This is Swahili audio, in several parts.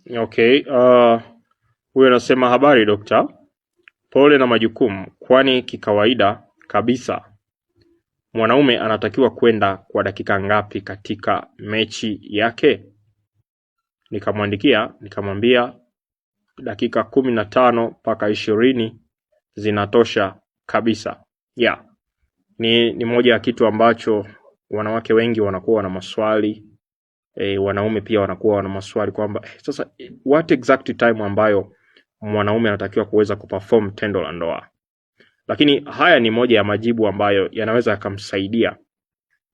Okay, huyo anasema habari dokta, pole na majukumu, kwani kikawaida kabisa mwanaume anatakiwa kwenda kwa dakika ngapi katika mechi yake? Nikamwambia dakika 15 mpaka 20 zinatosha kabisa. Yeah. Ni moja ya kitu ambacho wanawake wengi wanakuwa na maswali, wanaume pia wanakuwa na maswali kwamba sasa what exact time ambayo mwanaume anatakiwa kuweza kuperform tendo la ndoa. Lakini haya ni moja ya majibu ambayo yanaweza yakamsaidia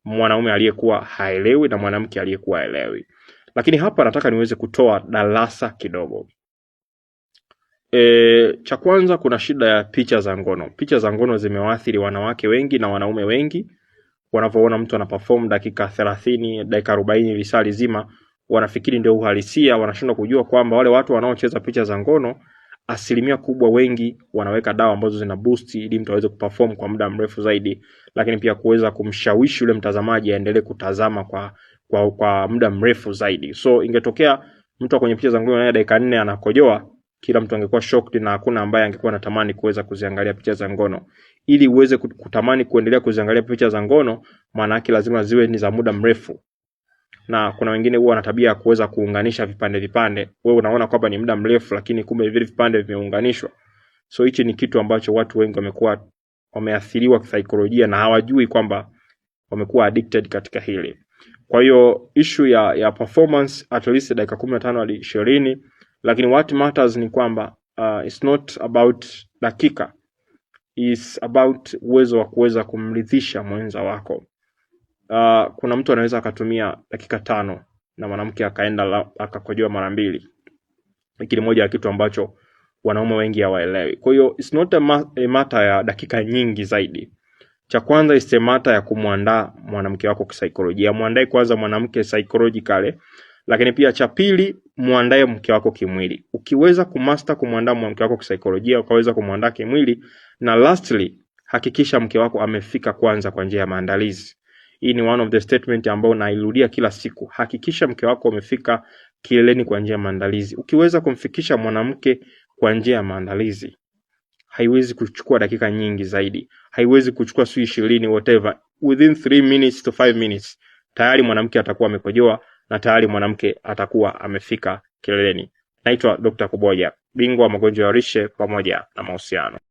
mwanaume aliyekuwa haelewi na mwanamke aliyekuwa haelewi. Lakini hapa nataka niweze kutoa darasa kidogo. Cha kwanza, kuna shida ya picha za ngono. Picha za ngono zimewaathiri wanawake wengi na wanaume wengi. Wanapoona mtu anaperform dakika 30, dakika 40 lisali zima, wanafikiri ndio uhalisia, wanashindwa kujua kwamba wale watu wanaocheza picha za ngono asilimia kubwa wengi wanaweka dawa ambazo zina boost ili mtu aweze kuperform kwa muda mrefu zaidi, lakini pia kuweza kumshawishi yule mtazamaji aendelee kutazama kwa muda mrefu zaidi. So ingetokea mtu kwenye picha za ngono na dakika 4 anakojoa, kila mtu angekuwa shocked na hakuna ambaye angekuwa anatamani kuweza kuziangalia picha za ngono. Ili uweze kutamani kuendelea kuziangalia picha za ngono, maana yake lazima ziwe ni za muda mrefu. Na kuna wengine huwa wana tabia kuweza kuunganisha vipande. Wewe unaona kwamba ni muda mrefu, lakini kumbe vile vipande vimeunganishwa. So hichi ni kitu ambacho watu wengi wamekuwa wameathiriwa kisaikolojia na hawajui kwamba wamekuwa addicted katika hili. Kwa hiyo issue ya performance at least dakika 15 hadi 20, lakini what matters ni kwamba it's not about dakika, is about uwezo wa kuweza kumridhisha mwenza wako. Kuna mtu anaweza akatumia dakika 5 na mwanamke akaenda akakojoa mara 2. Hiki ni moja ya kitu ambacho wanaume wengi hawaelewi. Kwa hiyo it's not a matter ya dakika nyingi zaidi. Cha kwanza is a matter ya kumwandaa mwanamke wako kisaikolojia. Muandae kwanza mwanamke psychologically, lakini pia cha pili muandae mke wako kimwili. Ukiweza kumaster kumwandaa mke wako kisaikolojia, ukaweza kumwandaa kimwili, na lastly hakikisha mke wako amefika kwanza kwa njia ya maandalizi. Hii ni one of the statement ambao nairudia kila siku. Hakikisha mke wako amefika kileleni kwa njia ya maandalizi. Ukiweza kumfikisha mwanamke kwa njia ya maandalizi, haiwezi kuchukua dakika nyingi zaidi. Haiwezi kuchukua 20 whatever. Within 3 minutes to 5 minutes tayari mwanamke atakuwa amekojoa na tayari mwanamke atakuwa amefika kileleni. Naitwa Dr. Kuboja, bingwa wa magonjwa ya lishe pamoja na mahusiano.